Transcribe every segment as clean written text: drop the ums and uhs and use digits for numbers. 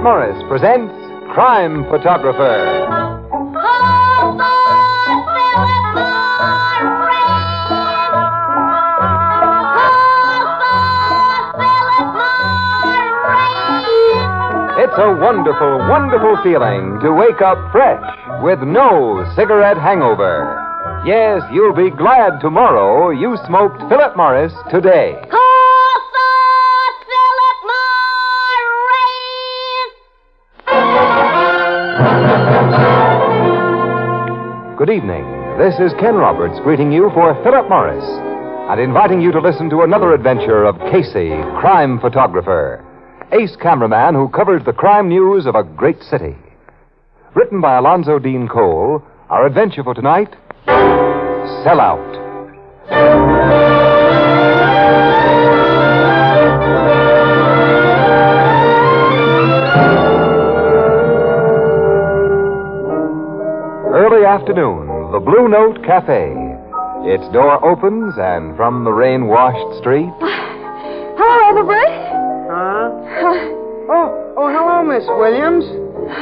Philip Morris presents Crime Photographer. It's a wonderful, wonderful feeling to wake up fresh with no cigarette hangover. Yes, you'll be glad tomorrow you smoked Philip Morris today. Good evening. This is Ken Roberts greeting you for Philip Morris and inviting you to listen to another adventure of Casey, crime photographer, ace cameraman who covers the crime news of a great city. Written by Alonzo Dean Cole, our adventure for tonight, Sellout. Early afternoon, the Blue Note Cafe. Its door opens, and from the rain-washed street... Hello, Ethelbert. Hello, Miss Williams.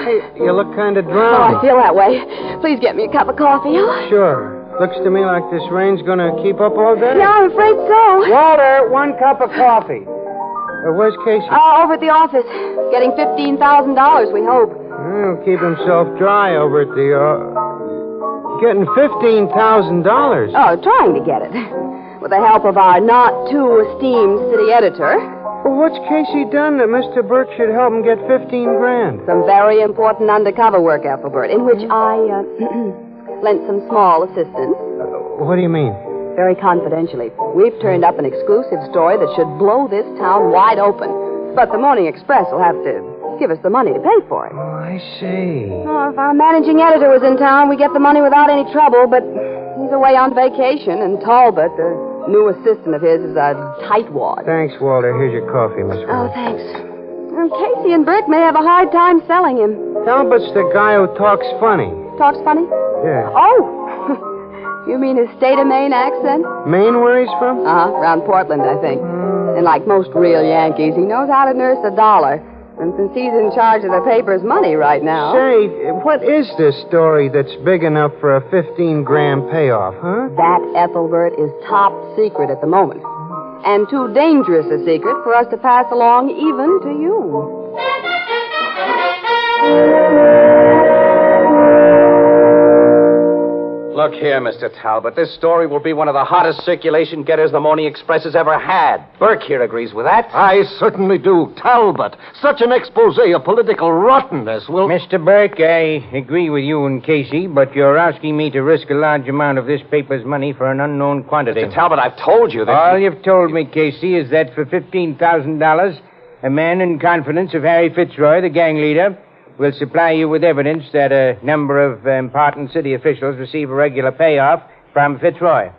Hey, you look kind of Oh, drowsy. I feel that way. Please get me a cup of coffee. Sure. Looks to me like this rain's gonna keep up all day. Yeah, I'm afraid so. Walter, 1 cup of coffee. Where's Casey? Over at the office. Getting $15,000, we hope. He'll keep himself dry over at the... Getting $15,000. Oh, trying to get it. With the help of our not-too-esteemed city editor. Well, what's Casey done that Mr. Burke should help him get $15,000? Some very important undercover work, Ethelbert, in which I lent some small assistance. What do you mean? Very confidentially. We've turned up an exclusive story that should blow this town wide open. But the Morning Express will have to give us the money to pay for it. Oh, I see. Oh, if our managing editor was in town, we'd get the money without any trouble, but he's away on vacation, and Talbot, the new assistant of his, is a tightwad. Thanks, Walter. Here's your coffee, Miss Williams. Oh, thanks. Casey and Burke may have a hard time selling him. Talbot's the guy who talks funny. Talks funny? Yeah. Oh! You mean his state of Maine accent? Maine, where he's from? Around Portland, I think. And like most real Yankees, he knows how to nurse a dollar. And since he's in charge of the paper's money right now... Say, what is this story that's big enough for a $15,000 payoff, huh? That, Ethelbert, is top secret at the moment. And too dangerous a secret for us to pass along even to you. Look here, Mr. Talbot. This story will be one of the hottest circulation getters the Morning Express has ever had. Burke here agrees with that. I certainly do. Talbot, such an expose of political rottenness will... Mr. Burke, I agree with you and Casey, but you're asking me to risk a large amount of this paper's money for an unknown quantity. Mr. Talbot, I've told you that... All you've told me, Casey, is that for $15,000, a man in confidence of Harry Fitzroy, the gang leader, will supply you with evidence that a number of important city officials receive a regular payoff from Fitzroy.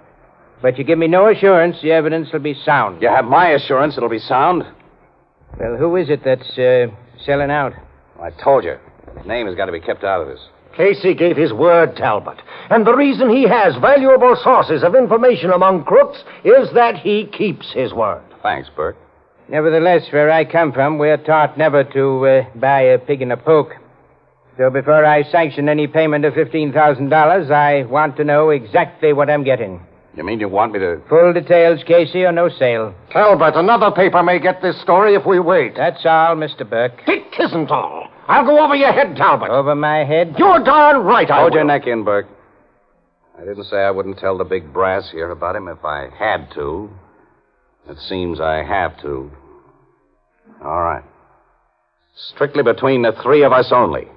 But you give me no assurance the evidence will be sound. You have my assurance it'll be sound. Well, who is it that's selling out? Well, I told you. His name has got to be kept out of this. Casey gave his word, Talbot. And the reason he has valuable sources of information among crooks is that he keeps his word. Thanks, Burke. Nevertheless, where I come from, we're taught never to buy a pig in a poke. So before I sanction any payment of $15,000, I want to know exactly what I'm getting. You mean you want me to... Full details, Casey, or no sale. Talbot, another paper may get this story if we wait. That's all, Mr. Burke. It isn't all. I'll go over your head, Talbot. Over my head? You're darn right I Hold will. your neck in, Burke. I didn't say I wouldn't tell the big brass here about him if I had to. It seems I have to. All right. Strictly between the three of us only.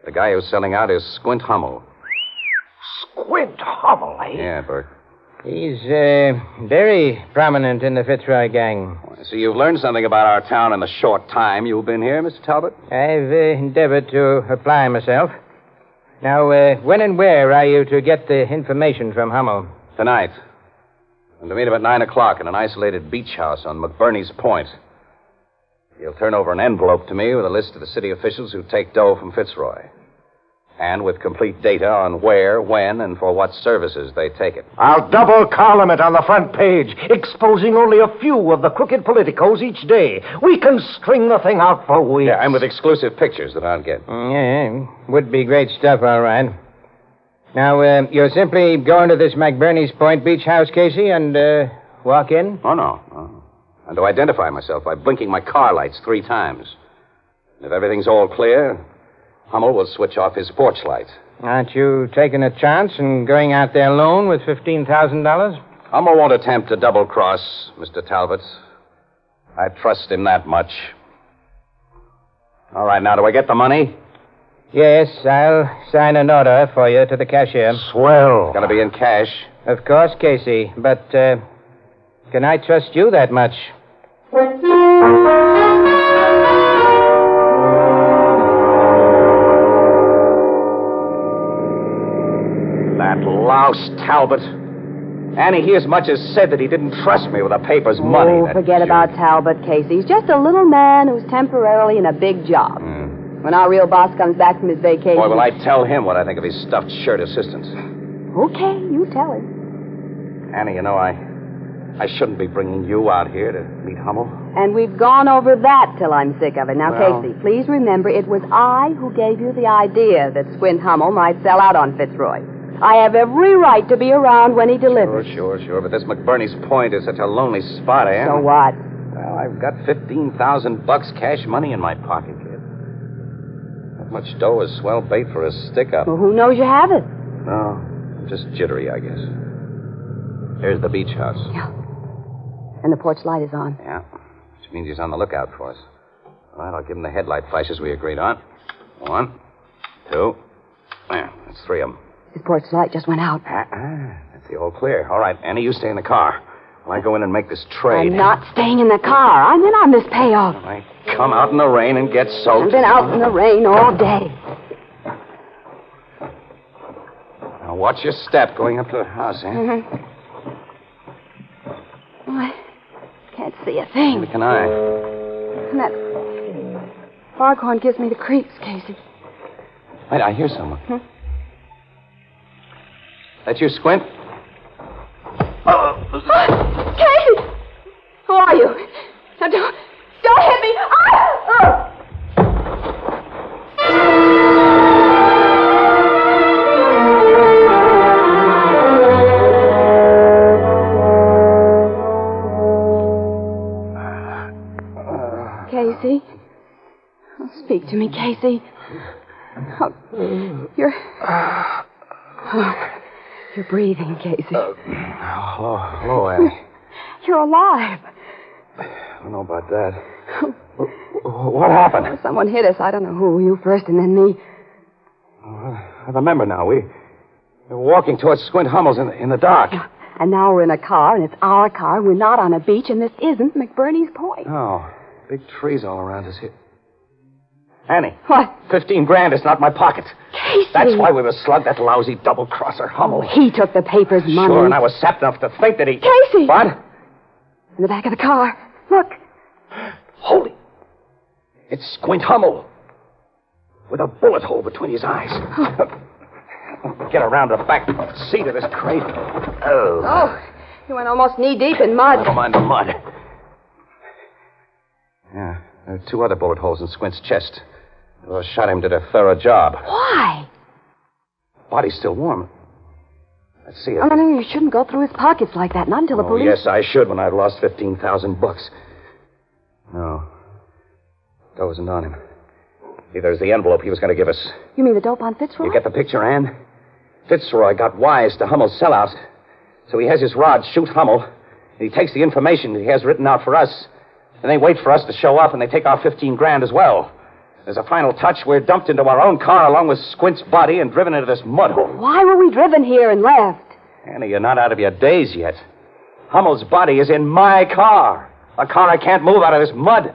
The guy who's selling out is Squint Hummel. Squint Hummel, eh? Yeah, Burke. He's very prominent in the Fitzroy gang. So you've learned something about our town in the short time you've been here, Mr. Talbot? I've endeavored to apply myself. Now, when and where are you to get the information from Hummel? Tonight. And to meet him at 9 o'clock in an isolated beach house on McBurney's Point. He'll turn over an envelope to me with a list of the city officials who take dough from Fitzroy. And with complete data on where, when, and for what services they take it. I'll double column it on the front page, exposing only a few of the crooked politicos each day. We can string the thing out for weeks. Yeah, and with exclusive pictures that I'll get. Yeah, would be great stuff, all right. Now, you're simply going to this McBurney's Point Beach house, Casey, and walk in? Oh, no. And to identify myself by blinking my car lights 3 times. If everything's all clear, Hummel will switch off his porch light. Aren't you taking a chance and going out there alone with $15,000? Hummel won't attempt to double-cross Mr. Talbot. I trust him that much. All right, now, do I get the money? Yes, I'll sign an order for you to the cashier. Swell. It's got to be in cash. Of course, Casey, but can I trust you that much? That louse Talbot. Annie, he as much as said that he didn't trust me with the paper's money. Oh, forget about Talbot, Casey. He's just a little man who's temporarily in a big job. When our real boss comes back from his vacation... Boy, will I tell him what I think of his stuffed shirt assistants. Okay, you tell him. Annie, you know, I shouldn't be bringing you out here to meet Hummel. And we've gone over that till I'm sick of it. Now, Well... Casey, please remember it was I who gave you the idea that Squint Hummel might sell out on Fitzroy. I have every right to be around when he delivers. Sure. But this McBurney's Point is such a lonely spot, eh? So what? Well, I've got $15,000 cash money in my pocket, kid. That much dough is swell bait for a stick-up. Well, who knows you have it? No, just jittery, I guess. Here's the beach house. Yeah. And the porch light is on. Yeah, which means he's on the lookout for us. All right, I'll give him the headlight flashes we agreed on. 1, 2. There, that's 3 of them. His porch light just went out. That's the all clear. All right, Annie, you stay in the car. While I go in and make this trade. I'm not staying in the car. I'm in on this payoff. I come out in the rain and get soaked. I've been out in the rain all day. Now, watch your step going up to the house, eh? Mm-hmm. Oh, I can't see a thing. Neither can I. And that foghorn gives me the creeps, Casey. Wait, I hear someone. That you, Squint? Casey! Who are you? Now, don't hit me! Casey? Oh, speak to me, Casey. Oh, you're breathing, Casey. Hello, Annie. You're alive. I don't know about that. What happened? Someone hit us. I don't know who. You first and then me. I remember now. We were walking towards Squint Hummel's in the dark. And now we're in a car, and it's our car. We're not on a beach, and this isn't McBurney's Point. Oh, big trees all around us here. Annie. What? $15,000 is not in my pocket. Casey. That's why we were slugged, that lousy double-crosser Hummel. Oh, he took the paper's money. Sure, and I was sap enough to think that he... Casey! What? In the back of the car. Look. Holy. It's Squint Hummel. With a bullet hole between his eyes. Get around the back seat of this crate. Oh, you went almost knee-deep in mud. Never mind the mud. Yeah, there are 2 other bullet holes in Squint's chest. Whoever shot him did a thorough job. Why? Body's still warm. Let's see it. Oh, no, you shouldn't go through his pockets like that. Not until the police... Yes, I should when I've lost $15,000. No. Dough isn't on him. Neither is the envelope he was going to give us. You mean the dope on Fitzroy? You get the picture, Ann? Fitzroy got wise to Hummel's sellout. So he has his rod shoot Hummel. And he takes the information that he has written out for us. And they wait for us to show up, and they take our $15,000 as well. As a final touch, we're dumped into our own car along with Squint's body and driven into this mud hole. Why were we driven here and left? Annie, you're not out of your daze yet. Hummel's body is in my car. A car I can't move out of this mud.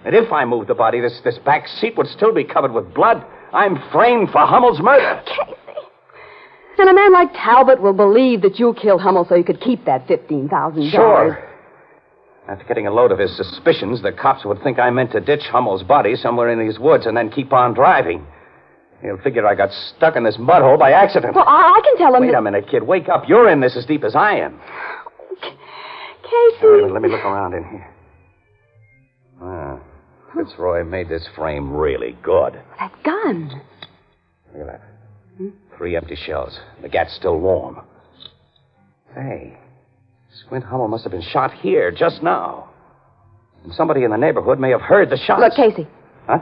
And if I moved the body, this back seat would still be covered with blood. I'm framed for Hummel's murder. Casey. And a man like Talbot will believe that you killed Hummel so you could keep that $15,000. Sure. After getting a load of his suspicions, the cops would think I meant to ditch Hummel's body somewhere in these woods and then keep on driving. He'll figure I got stuck in this mud hole by accident. Well, I can tell him. Wait a minute, kid. Wake up. You're in this as deep as I am. Casey. Wait a minute, let me look around in here. Fitzroy made this frame really good. That gun. Look at that. 3 empty shells. The gat's still warm. Hey, Squint Hummel must have been shot here just now. And somebody in the neighborhood may have heard the shots. Look, Casey. Huh?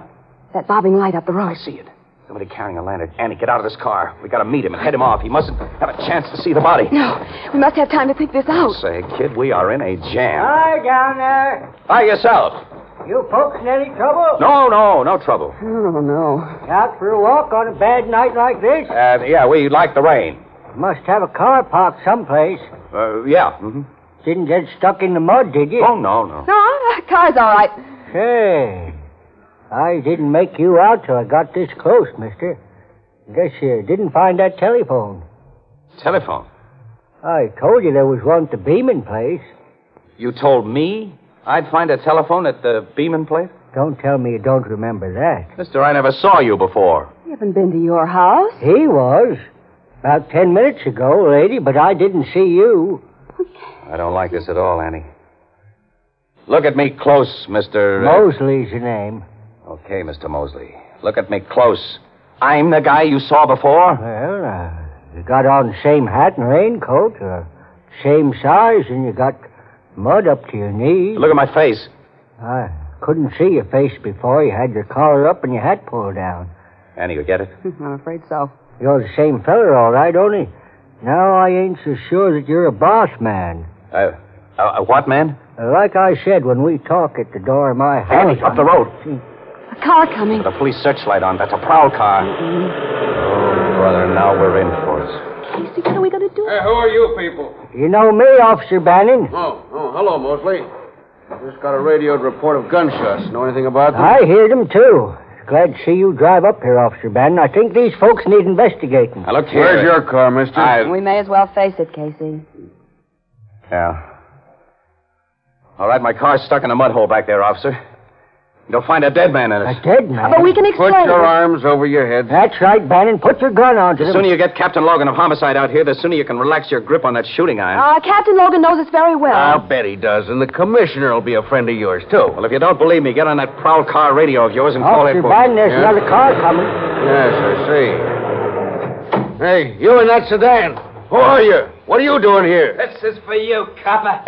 That bobbing light up the road. I see it. Somebody carrying a lantern. Annie, get out of this car. We gotta meet him and head him off. He mustn't have a chance to see the body. No, we must have time to think this out. Say, kid, we are in a jam. Hi, down there. Hi, yourself. You folks in any trouble? No trouble. Oh, no. Out for a walk on a bad night like this? Yeah, we like the rain. Must have a car parked someplace. Yeah. Mm-hmm. Didn't get stuck in the mud, did you? Oh, no. No, the car's all right. Say, I didn't make you out till I got this close, mister. Guess you didn't find that telephone. Telephone? I told you there was one at the Beeman place. You told me I'd find a telephone at the Beeman place? Don't tell me you don't remember that. Mister, I never saw you before. We haven't been to your house. He was. About 10 minutes ago, lady, but I didn't see you. I don't like this at all, Annie. Look at me close, Mr. Mosley's your name. Okay, Mr. Mosley. Look at me close. I'm the guy you saw before? Well, you got on the same hat and raincoat, same size, and you got mud up to your knees. Look at my face. I couldn't see your face before. You had your collar up and your hat pulled down. Annie, you get it? I'm afraid so. You're the same feller, all right, only now I ain't so sure that you're a boss man. What, man? Like I said when we talk at the door of my house. Annie, up the road. A car coming. With a police searchlight on. That's a prowl car. Oh, brother, now we're in for it. Casey, what are we going to do? Hey, who are you people? You know me, Officer Bannon. Oh, hello, Mosley. Just got a radioed report of gunshots. Know anything about them? I heard them, too. Glad to see you drive up here, Officer Bannon. I think these folks need investigating. Now, look here. Where's your car, mister? We may as well face it, Casey. Yeah. All right, my car's stuck in a mud hole back there, officer. You'll find a dead man in it. A dead man? But we can explain. Put your arms over your head. That's right, Bannon. Put your gun onto The them. sooner you get Captain Logan of Homicide out here, the sooner you can relax your grip on that shooting iron. Captain Logan knows us very well. I'll bet he does, and the commissioner will be a friend of yours, too. Well, if you don't believe me, get on that prowl car radio of yours and call Officer it. Bannon, there's Yeah? another car coming. Yes, I see. Hey, you in that sedan. Who are you? What are you doing here? This is for you, copper.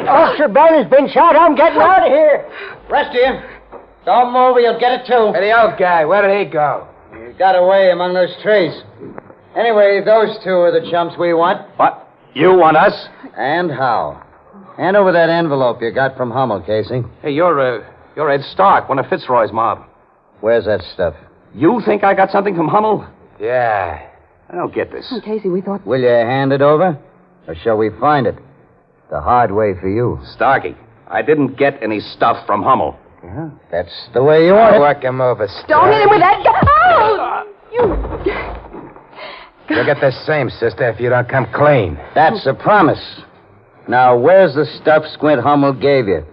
Officer Bannon's been shot. I'm getting out of here. Rest of you. Don't move or you'll get it too. Hey, the old guy, where did he go? You got away among those trees. Anyway, those two are the chumps we want. What? You want us? And how? Hand over that envelope you got from Hummel, Casey. Hey, you're Ed Stark, one of Fitzroy's mob. Where's that stuff? You think I got something from Hummel? Yeah. I don't get this. Oh, Casey, we thought... Will you hand it over? Or shall we find it? The hard way for you. Starkey, I didn't get any stuff from Hummel. Yeah, that's the way you want it. Work him over, Don't hit him with that gun! Oh! You'll get the same, sister, if you don't come clean. That's a promise. Now, where's the stuff Squint Hummel gave you?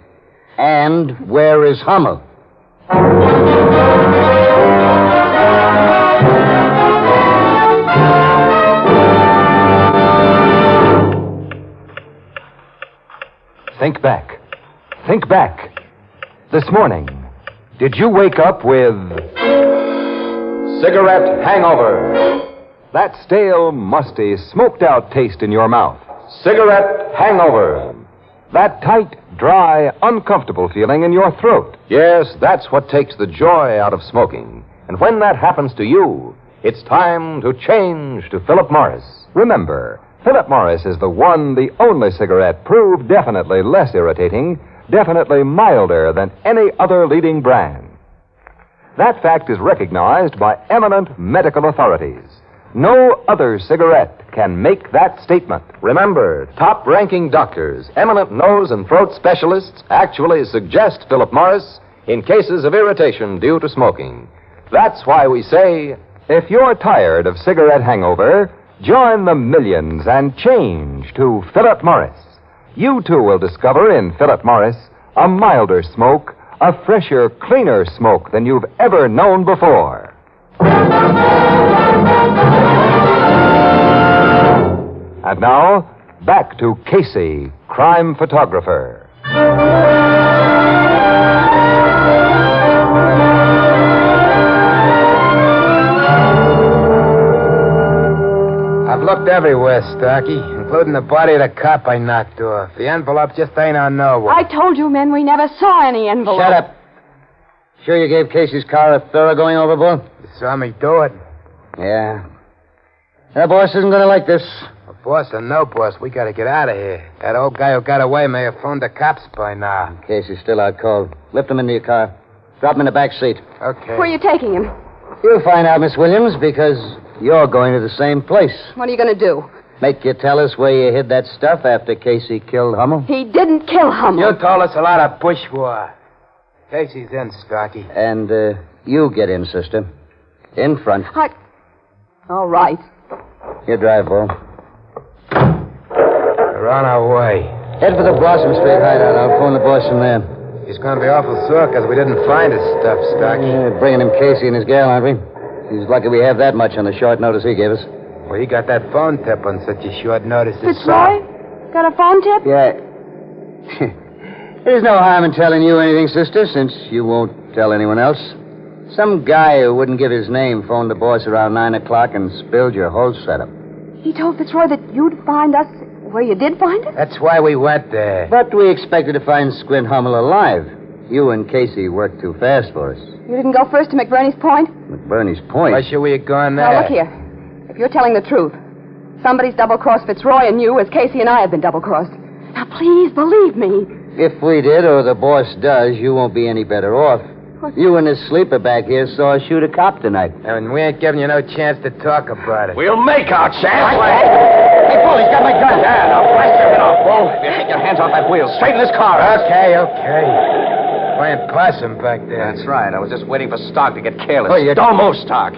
And where is Hummel? Think back. Think back. This morning, did you wake up with cigarette hangover? That stale, musty, smoked-out taste in your mouth. Cigarette hangover. That tight, dry, uncomfortable feeling in your throat. Yes, that's what takes the joy out of smoking. And when that happens to you, it's time to change to Philip Morris. Remember, Philip Morris is the one, the only cigarette proved definitely less irritating, definitely milder than any other leading brand. That fact is recognized by eminent medical authorities. No other cigarette can make that statement. Remember, top-ranking doctors, eminent nose and throat specialists actually suggest Philip Morris in cases of irritation due to smoking. That's why we say, if you're tired of cigarette hangover, join the millions and change to Philip Morris. You, too, will discover in Philip Morris a milder smoke, a fresher, cleaner smoke than you've ever known before. And now, back to Casey, crime photographer. I've looked everywhere, Starkey, including the body of the cop I knocked off. The envelope just ain't on nowhere. I told you, men, we never saw any envelope. Shut up. Sure you gave Casey's car a thorough going overboard? You saw me do it. Yeah. That boss isn't going to like this. A boss or no boss, we gotta get out of here. That old guy who got away may have phoned the cops by now. Casey's still out cold. Lift him into your car. Drop him in the back seat. Okay. Where are you taking him? You'll find out, Miss Williams, because you're going to the same place. What are you going to do? Make you tell us where you hid that stuff after Casey killed Hummel? He didn't kill Hummel. You told us a lot of bushwa. Casey's in, Starkey. And you get in, sister. In front. All right. You drive, Bo. We're on our way. Head for the Blossom Street hideout. I'll phone the boss from there. He's going to be awful sore because we didn't find his stuff, Starkey. Bringing him Casey and his gal, aren't we? He's lucky we have that much on the short notice he gave us. Well, he got that phone tip on such a short notice. Fitzroy? Got a phone tip? Yeah. There's no harm in telling you anything, sister, since you won't tell anyone else. Some guy who wouldn't give his name phoned the boss around 9 o'clock and spilled your whole setup. He told Fitzroy that you'd find us where you did find it? That's why we went there. But we expected to find Squint Hummel alive. You and Casey worked too fast for us. You didn't go first to McBurney's Point? McBurney's Point? Why should we have gone there? Now, look here. If you're telling the truth, somebody's double-crossed Fitzroy and you as Casey and I have been double-crossed. Now, please, believe me. If we did, or the boss does, you won't be any better off. What? You and this sleeper back here saw us shoot a cop tonight. And we ain't giving you no chance to talk about it. We'll make our chance. Hey, Bull, he's got my gun. Yeah, now blast your head off, Bull. You take your hands off that wheel. Straighten this car. Okay. Playing possum back there. That's right. I was just waiting for Stark to get careless. Oh, you... Don't move, Stark.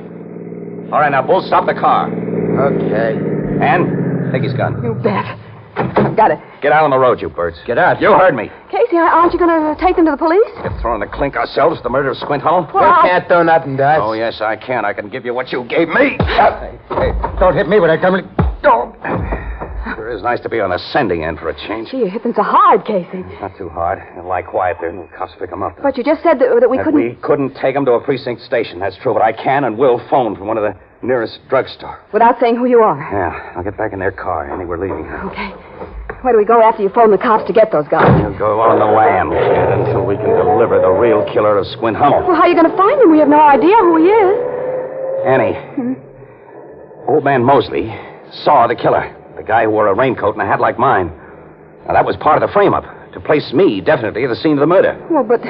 All right, now, Bull, stop the car. Okay. And take his gun. You bet. I've got it. Get out on the road, you birds. Get out. You heard me. Casey, aren't you going to take them to the police? We're throwing the clink ourselves for the murder of Squint Hummel. Well, You can't do nothing to us. Oh, yes, I can. I can give you what you gave me. Hey, don't hit me when I come. Don't. Sure is nice to be on the sending end for a change. Gee, you're hitting so hard, Casey. Not too hard. They'll lie quiet there, and the cops pick them up. But you just said that we That couldn't... we couldn't take them to a precinct station. That's true, but I can and will phone from one of the nearest drugstore. Without saying who you are. Yeah, I'll get back in their car. Annie, we're leaving. Okay. Where do we go after you phone the cops to get those guys? We'll go on the lam, kid, until we can deliver the real killer of Squint Hummel. Well, how are you going to find him? We have no idea who he is. Annie, old man Mosley saw the killer, the guy who wore a raincoat and a hat like mine. Now, that was part of the frame-up, to place me definitely at the scene of the murder. Well, but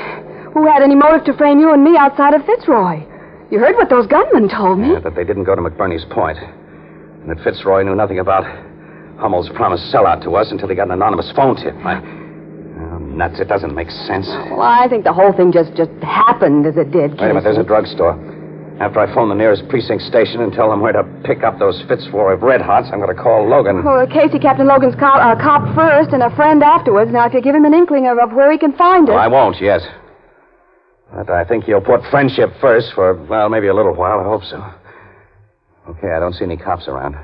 who had any motive to frame you and me outside of Fitzroy? You heard what those gunmen told me. Yeah, that they didn't go to McBurney's Point, and that Fitzroy knew nothing about Hummel's promised sellout to us until he got an anonymous phone tip. Nuts, it doesn't make sense. Well, I think the whole thing just happened as it did, Casey. Wait a minute, there's a drugstore. After I phone the nearest precinct station and tell them where to pick up those Fitzroy Red Hots, I'm going to call Logan. Well, Casey, Captain Logan's cop first and a friend afterwards. Now, if you give him an inkling of where he can find it... Well, I won't, yes. But I think he'll put friendship first for, well, maybe a little while. I hope so. Okay, I don't see any cops around.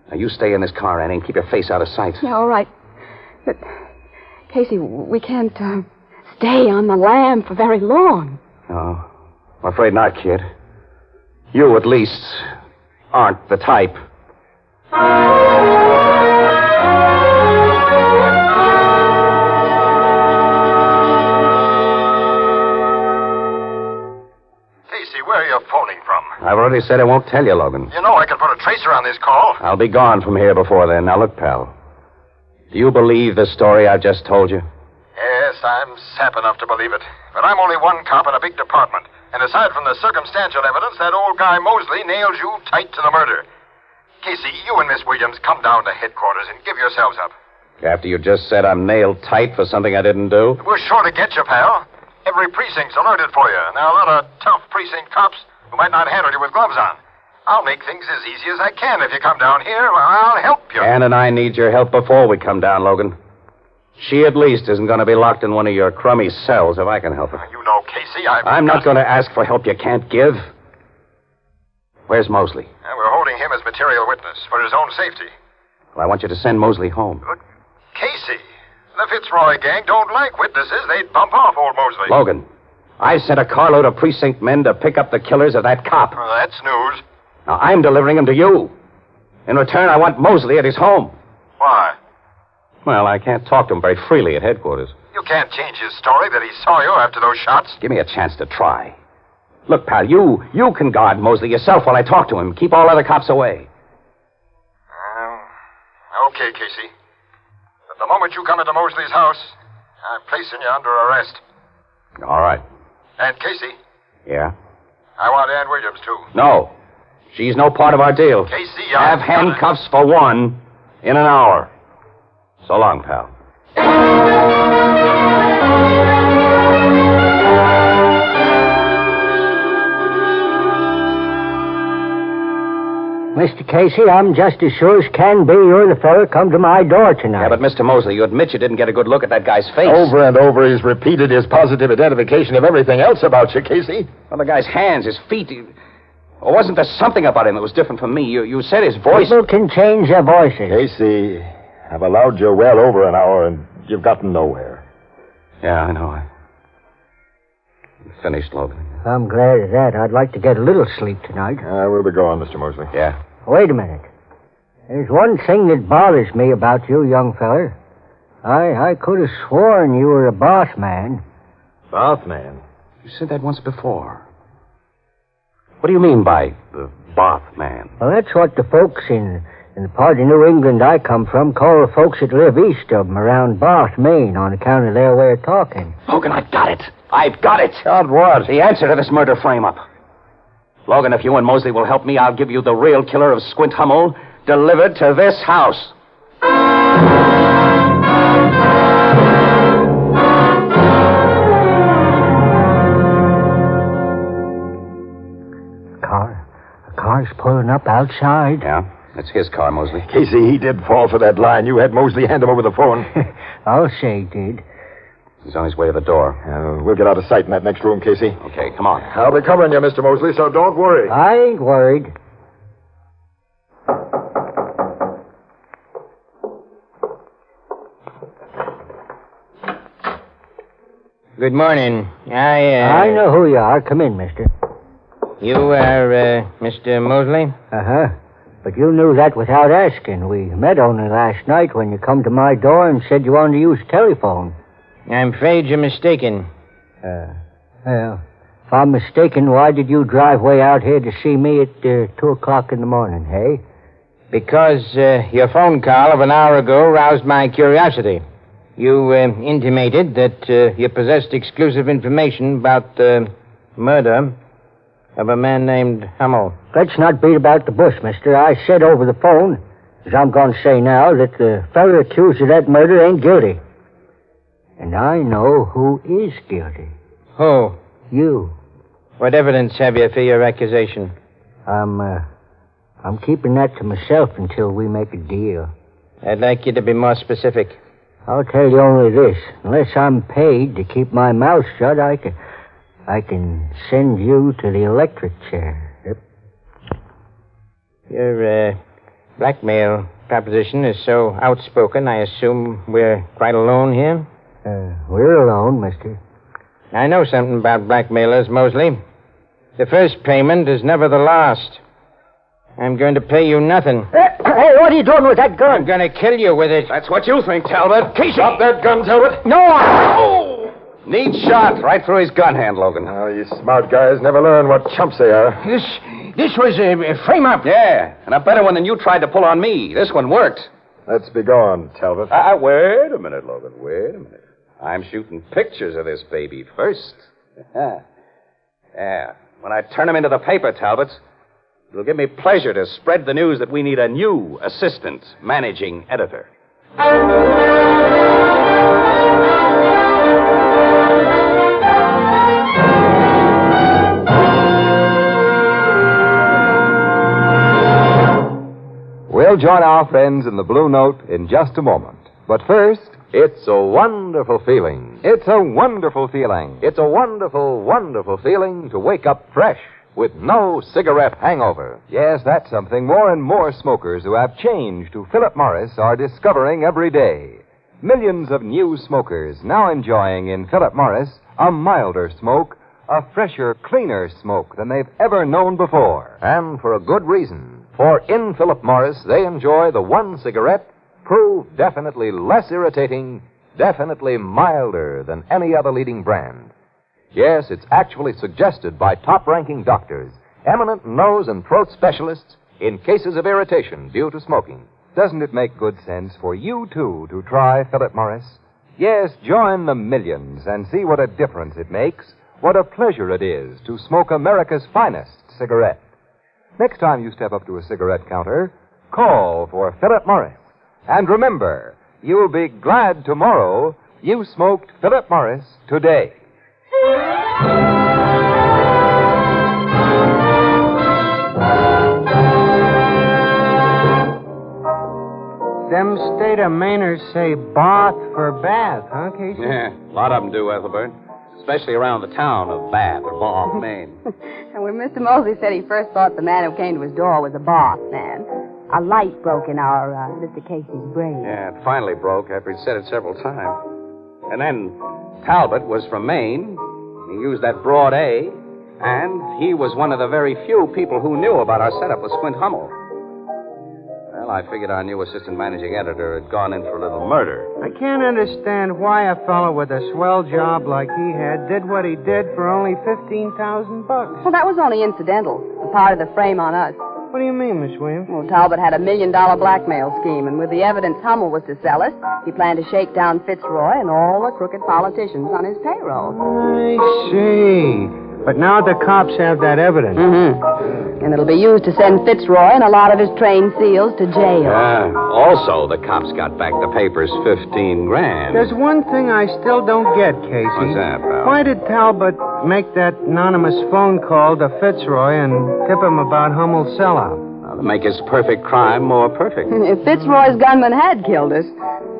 Now, you stay in this car, Annie, and keep your face out of sight. Yeah, all right. But, Casey, we can't stay on the lam for very long. No, I'm afraid not, kid. You, at least, aren't the type. Casey, where are you phoning from? I've already said I won't tell you, Logan. You know I can put a tracer on this call. I'll be gone from here before then. Now, look, pal. Do you believe the story I've just told you? Yes, I'm sap enough to believe it. But I'm only one cop in a big department. And aside from the circumstantial evidence, that old guy Mosley nails you tight to the murder. Casey, you and Miss Williams come down to headquarters and give yourselves up. After you just said I'm nailed tight for something I didn't do? We're sure to get you, pal. Every precinct's alerted for you. And there are a lot of tough precinct cops who might not handle you with gloves on. I'll make things as easy as I can. If you come down here, well, I'll help you. Ann and I need your help before we come down, Logan. She at least isn't going to be locked in one of your crummy cells if I can help her. You know, Casey, I'm not going to ask for help you can't give. Where's Mosley? We're holding him as material witness for his own safety. Well, I want you to send Mosley home. But Casey, the Fitzroy gang don't like witnesses. They'd bump off old Mosley. Logan, I sent a carload of precinct men to pick up the killers of that cop. Well, that's news. Now, I'm delivering them to you. In return, I want Mosley at his home. Why? Well, I can't talk to him very freely at headquarters. You can't change his story that he saw you after those shots. Give me a chance to try. Look, pal, you can guard Mosley yourself while I talk to him. Keep all other cops away. Okay, Casey. But the moment you come into Mosley's house, I'm placing you under arrest. All right. And Casey, Yeah? I want Ann Williams, too. No. She's no part of our deal. Casey, Have handcuffs for one in an hour. So long, pal. Mr. Casey, I'm just as sure as can be you're the fella come to my door tonight. Yeah, but Mr. Mosley, you admit you didn't get a good look at that guy's face. Over and over, he's repeated his positive identification of everything else about you, Casey. Well, the guy's hands, his feet. Or wasn't there something about him that was different from me? You said his voice. People can change their voices. Casey, I've allowed you well over an hour, and you've gotten nowhere. Yeah, I know. I'm finished, Logan. I'm glad of that. I'd like to get a little sleep tonight. We'll be going, Mr. Mosley. Yeah? Wait a minute. There's one thing that bothers me about you, young feller. I could have sworn you were a boss man. Boss man? You said that once before. What do you mean by the boss man? Well, that's what the folks in the part of New England I come from call the folks that live east of them around Bath, Maine, on account of their way of talking. Logan, I've got it. I've got it. Got what? The answer to this murder frame-up. Logan, if you and Mosley will help me, I'll give you the real killer of Squint Hummel delivered to this house. A car's pulling up outside. Yeah, it's his car, Mosley. Casey, he did fall for that line. You had Mosley hand him over the phone. I'll say he did. He's on his way to the door. We'll get out of sight in that next room, Casey. Okay, come on. I'll be covering you, Mr. Mosley, so don't worry. I ain't worried. Good morning. I know who you are. Come in, mister. You are, Mr. Mosley? Uh-huh. But you knew that without asking. We met only last night when you come to my door and said you wanted to use telephone. I'm afraid you're mistaken. Well, if I'm mistaken, why did you drive way out here to see me at 2 o'clock in the morning, hey? Because your phone call of an hour ago roused my curiosity. You intimated that you possessed exclusive information about the murder of a man named Hummel. Let's not beat about the bush, mister. I said over the phone, as I'm going to say now, that the fellow accused of that murder ain't guilty. And I know who is guilty. Who? You. What evidence have you for your accusation? I'm keeping that to myself until we make a deal. I'd like you to be more specific. I'll tell you only this. Unless I'm paid to keep my mouth shut, I can send you to the electric chair. Yep. Your blackmail proposition is so outspoken, I assume we're quite alone here? We're alone, mister. I know something about blackmailers, Mosley. The first payment is never the last. I'm going to pay you nothing. Hey, what are you doing with that gun? I'm going to kill you with it. That's what you think, Talbot. Casey! Drop that gun, Talbot. No, Oh! Neat shot. Right through his gun hand, Logan. Oh, you smart guys never learn what chumps they are. This was a frame-up. Yeah, and a better one than you tried to pull on me. This one worked. Let's be gone, Talbot. Wait a minute, Logan. Wait a minute. I'm shooting pictures of this baby first. Yeah. When I turn them into the paper, Talbot, it'll give me pleasure to spread the news that we need a new assistant managing editor. We'll join our friends in the Blue Note in just a moment. But first, it's a wonderful feeling. It's a wonderful feeling. It's a wonderful, wonderful feeling to wake up fresh with no cigarette hangover. Yes, that's something more and more smokers who have changed to Philip Morris are discovering every day. Millions of new smokers now enjoying in Philip Morris a milder smoke, a fresher, cleaner smoke than they've ever known before. And for a good reason. For in Philip Morris, they enjoy the one cigarette proved definitely less irritating, definitely milder than any other leading brand. Yes, it's actually suggested by top-ranking doctors, eminent nose and throat specialists, in cases of irritation due to smoking. Doesn't it make good sense for you, too, to try Philip Morris? Yes, join the millions and see what a difference it makes, what a pleasure it is to smoke America's finest cigarette. Next time you step up to a cigarette counter, call for Philip Morris. And remember, you'll be glad tomorrow you smoked Philip Morris today. Them state of Mainers say bath for bath, huh, Casey? Yeah, a lot of them do, Ethelbert. Especially around the town of Bath or Bath, Maine. And when Mr. Mosley said he first thought the man who came to his door was a boss man, a light broke in our Mr. Casey's brain. Yeah, it finally broke after he'd said it several times. And then Talbot was from Maine. He used that broad A. And he was one of the very few people who knew about our setup with Squint Hummel. Well, I figured our new assistant managing editor had gone in for a little murder. I can't understand why a fellow with a swell job like he had did what he did for only $15,000. Well, that was only incidental, a part of the frame on us. What do you mean, Miss Williams? Well, Talbot had $1 million blackmail scheme, and with the evidence Hummel was to sell us, he planned to shake down Fitzroy and all the crooked politicians on his payroll. I see. But now the cops have that evidence. Mm-hmm. And it'll be used to send Fitzroy and a lot of his trained SEALs to jail. Also, the cops got back the paper's $15,000. There's one thing I still don't get, Casey. What's that, pal? Why did Talbot make that anonymous phone call to Fitzroy and tip him about Hummel's sellout? To make his perfect crime more perfect. If Fitzroy's gunman had killed us,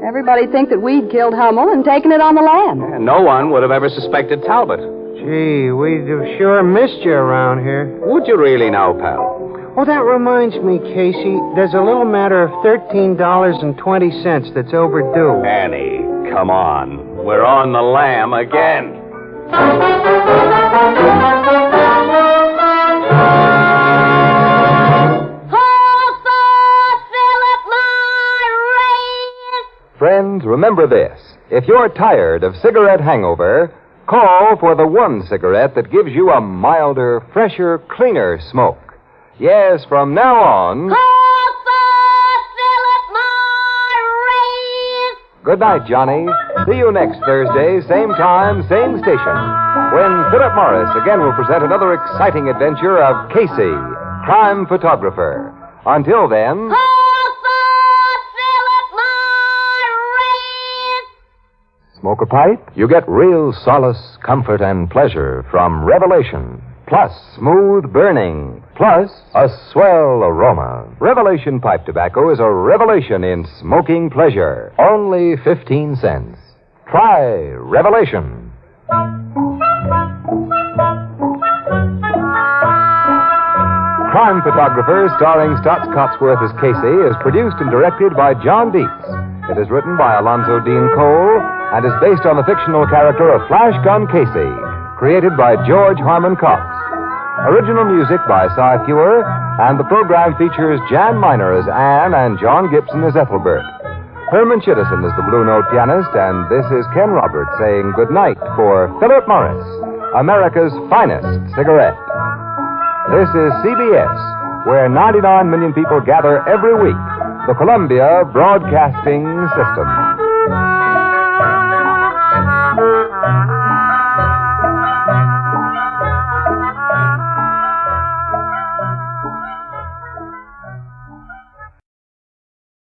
everybody'd think that we'd killed Hummel and taken it on the lam. And no one would have ever suspected Talbot. Gee, we'd have sure missed you around here. Would you really now, pal? Well, that reminds me, Casey, there's a little matter of $13.20 that's overdue. Annie, come on. We're on the lam again. Friends, remember this. If you're tired of cigarette hangover, call for the one cigarette that gives you a milder, fresher, cleaner smoke. Yes, from now on... Call for Philip Morris! Good night, Johnny. See you next Thursday, same time, same station, when Philip Morris again will present another exciting adventure of Casey, crime photographer. Until then... Smoke a pipe? You get real solace, comfort, and pleasure from Revelation. Plus smooth burning. Plus a swell aroma. Revelation pipe tobacco is a revelation in smoking pleasure. Only 15 cents. Try Revelation. Crime Photographer, starring Stotts Cotsworth as Casey, is produced and directed by John Dietz. It is written by Alonzo Dean Cole and is based on the fictional character of Flashgun Casey, created by George Harmon Coxe. Original music by Cy Fewer, and the program features Jan Miner as Anne and John Gibson as Ethelbert. Herman Chittison is the Blue Note pianist, and this is Ken Roberts saying good night for Philip Morris, America's finest cigarette. This is CBS, where 99 million people gather every week. The Columbia Broadcasting System.